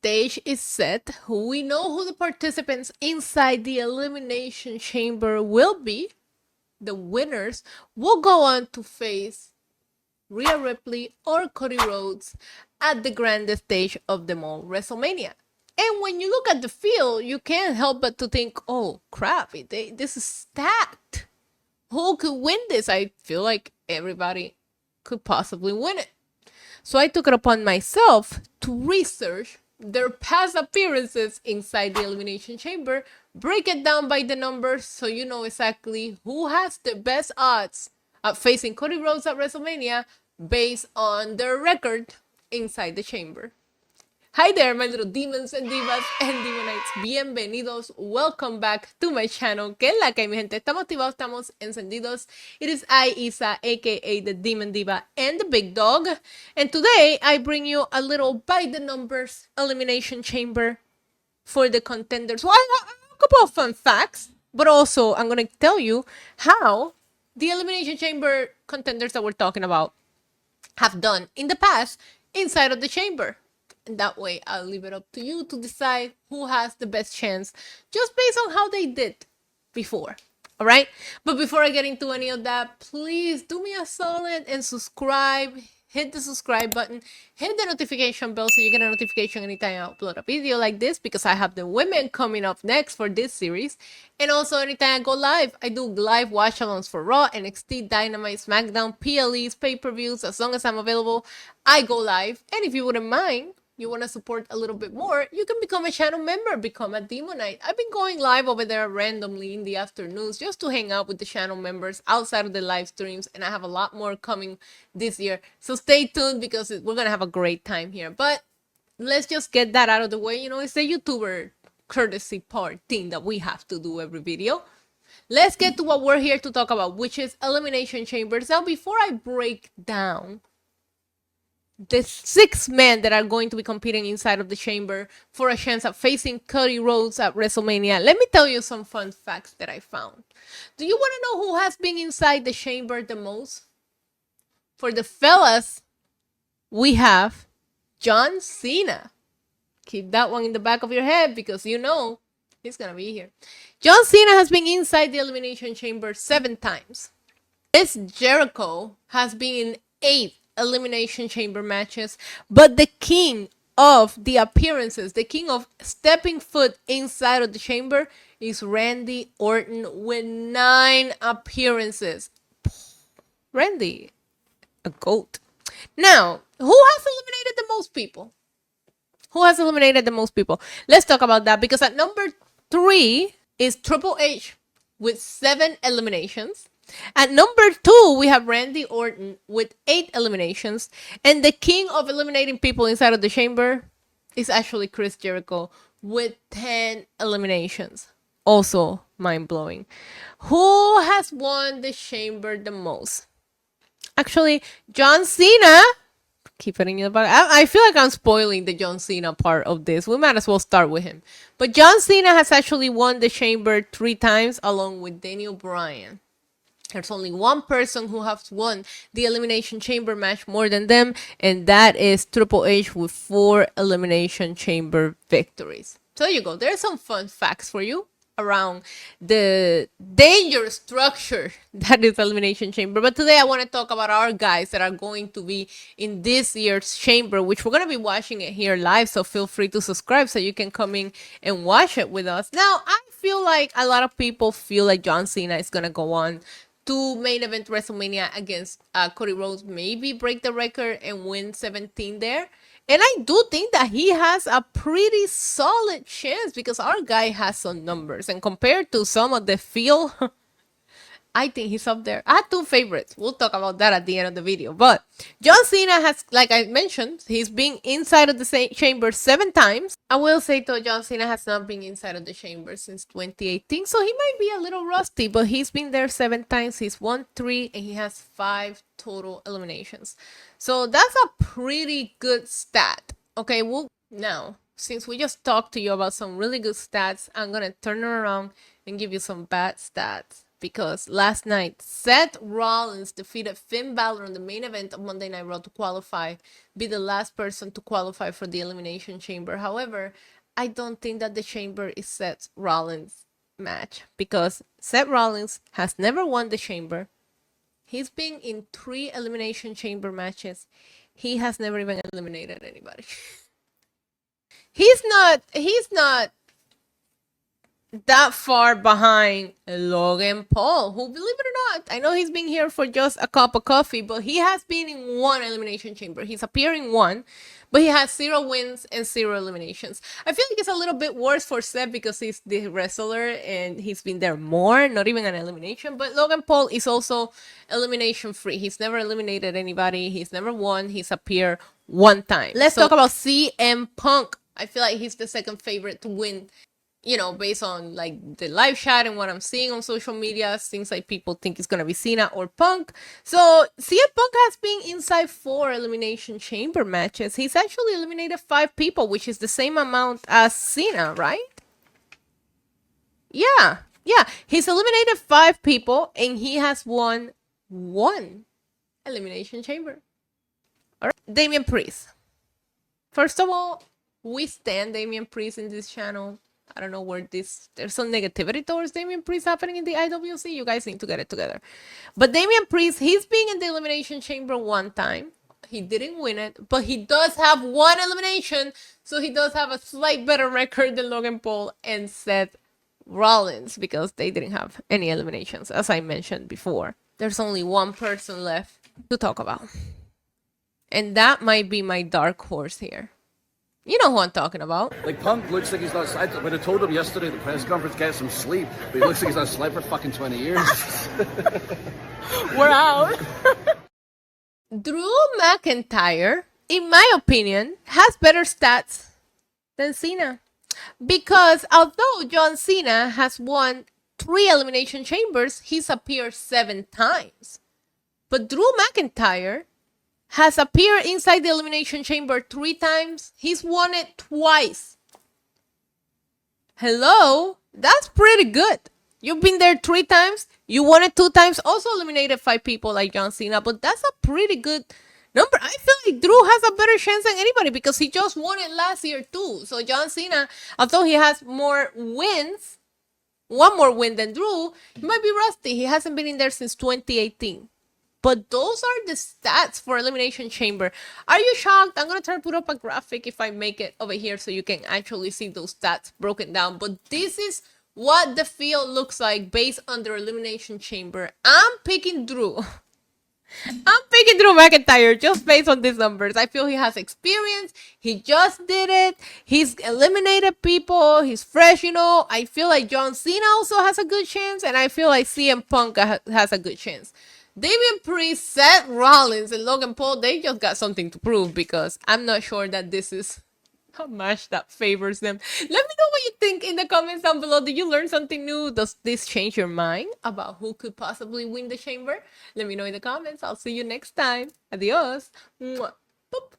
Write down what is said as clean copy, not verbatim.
stage is set. We know who the participants inside the Elimination Chamber will be. The winners will go on to face Rhea Ripley or Cody Rhodes at the grandest stage of them all, Wrestlemania. And when you look at the field, you can't help but to think, oh crap, this is stacked. Who could win this? I feel like everybody could possibly win it. So I took it upon myself to research their past appearances inside the Elimination Chamber, break it down by the numbers so you know exactly who has the best odds at facing Cody Rhodes at WrestleMania based on their record inside the chamber. Hi there, my little demons and divas and demonites. Bienvenidos. Welcome back to my channel. Que es la que hay, mi gente? Estamos activados, estamos encendidos. It is I, Isa, aka the Demon Diva and the Big Dog. And today I bring you a little by the numbers elimination chamber for the contenders. Well, a couple of fun facts, but also I'm going to tell you how the elimination chamber contenders that we're talking about have done in the past inside of the chamber. And that way, I'll leave it up to you to decide who has the best chance just based on how they did before. All right? But before I get into any of that, please do me a solid and subscribe. Hit the subscribe button. Hit the notification bell so you get a notification anytime I upload a video like this, because I have the women coming up next for this series. And also anytime I go live, I do live watch-alongs for Raw, NXT, Dynamite, SmackDown, PLEs, pay-per-views. As long as I'm available, I go live. And if you wouldn't mind, you want to support a little bit more, you can become a channel member, become a Demonite. I've been going live over there randomly in the afternoons just to hang out with the channel members outside of the live streams, and I have a lot more coming this year. So stay tuned because we're going to have a great time here. But let's just get that out of the way. You know, it's a YouTuber courtesy part thing that we have to do every video. Let's get to what we're here to talk about, which is Elimination Chambers. Now, before I break down the 6 men that are going to be competing inside of the chamber for a chance at facing Cody Rhodes at WrestleMania, let me tell you some fun facts that I found. Do you want to know who has been inside the chamber the most? For the fellas, we have John Cena. Keep that one in the back of your head because you know he's going to be here. John Cena has been inside the Elimination Chamber 7 times. Chris Jericho has been in 8 Elimination Chamber matches, but the king of the appearances, the king of stepping foot inside of the chamber, is Randy Orton with 9 appearances. Randy, a goat. Now, who has eliminated the most people? Who has eliminated the most people? Let's talk about that, because at number 3 is Triple H with 7 eliminations. At number 2, we have Randy Orton with 8 eliminations. And the king of eliminating people inside of the chamber is actually Chris Jericho with 10 eliminations. Also mind-blowing. Who has won the chamber the most? Actually, John Cena. Keep it in the back. I feel like I'm spoiling the John Cena part of this. We might as well start with him. But John Cena has actually won the chamber 3 times along with Daniel Bryan. There's only one person who has won the Elimination Chamber match more than them, and that is Triple H with 4 Elimination Chamber victories. So there you go. There's some fun facts for you around the dangerous structure that is Elimination Chamber. But today I want to talk about our guys that are going to be in this year's chamber, which we're going to be watching it here live. So feel free to subscribe so you can come in and watch it with us. Now, I feel like a lot of people feel like John Cena is going to go on to main event WrestleMania against Cody Rhodes, maybe break the record and win 17 there. And I do think that he has a pretty solid chance because our guy has some numbers. And compared to some of the field, I think he's up there. I have 2 favorites. We'll talk about that at the end of the video. But John Cena has, like I mentioned, he's been inside of the chamber 7 times. I will say, though, John Cena has not been inside of the chamber since 2018. So he might be a little rusty, but he's been there 7 times. He's won 3, and he has 5 total eliminations. So that's a pretty good stat. Okay, well, now, since we just talked to you about some really good stats, I'm going to turn around and give you some bad stats because last night Seth Rollins defeated Finn Balor in the main event of Monday Night Raw to qualify, be the last person to qualify for the Elimination Chamber. However, I don't think that the Chamber is Seth Rollins' match because Seth Rollins has never won the Chamber. He's been in 3 Elimination Chamber matches. He has never even eliminated anybody. He's not that far behind Logan Paul, who, believe it or not, I know he's been here for just a cup of coffee, but he has been in 1 Elimination Chamber. He's appeared in 1, but he has 0 wins and 0 eliminations. I feel like it's a little bit worse for Seth because he's the wrestler and he's been there more, not even an elimination. But Logan Paul is also elimination free. He's never eliminated anybody. He's never won. He's appeared 1 time. Let's talk about CM Punk. I feel like he's the second favorite to win. You know, based on like the live chat and what I'm seeing on social media, seems like people think it's gonna be Cena or Punk. So CM Punk has been inside 4 Elimination Chamber matches. He's actually eliminated 5 people, which is the same amount as Cena, right? Yeah. He's eliminated 5 people and he has won 1 Elimination Chamber. All right, Damian Priest. First of all, we stand Damian Priest in this channel. I don't know where there's some negativity towards Damian Priest happening in the IWC. You guys need to get it together. But Damian Priest, he's been in the Elimination Chamber 1 time. He didn't win it, but he does have 1 elimination. So he does have a slight better record than Logan Paul and Seth Rollins because they didn't have any eliminations, as I mentioned before. There's only 1 person left to talk about. And that might be my dark horse here. You know who I'm talking about. Like, Punk looks like he's not... I would have told him yesterday at the press conference, get some sleep. But he looks like he's not slept for fucking 20 years. We're out. Drew McIntyre, in my opinion, has better stats than Cena. Because although John Cena has won 3 Elimination Chambers, he's appeared 7 times. But Drew McIntyre has appeared inside the Elimination Chamber 3 times. He's won it twice. Hello? That's pretty good. You've been there 3 times. You won it 2 times. Also eliminated 5 people like John Cena. But that's a pretty good number. I feel like Drew has a better chance than anybody because he just won it last year too. So John Cena, although he has more wins, 1 more win than Drew, he might be rusty. He hasn't been in there since 2018. But those are the stats for Elimination Chamber. Are you shocked? I'm going to try to put up a graphic if I make it over here so you can actually see those stats broken down. But this is what the field looks like based on the Elimination Chamber. I'm picking Drew. I'm picking Drew McIntyre just based on these numbers. I feel he has experience. He just did it. He's eliminated people. He's fresh, you know. I feel like John Cena also has a good chance. And I feel like CM Punk has a good chance. Damian Priest, Seth Rollins, and Logan Paul, they just got something to prove because I'm not sure that this is a match that favors them. Let me know what you think in the comments down below. Did you learn something new? Does this change your mind about who could possibly win the chamber? Let me know in the comments. I'll see you next time. Adios. Mwah. Boop.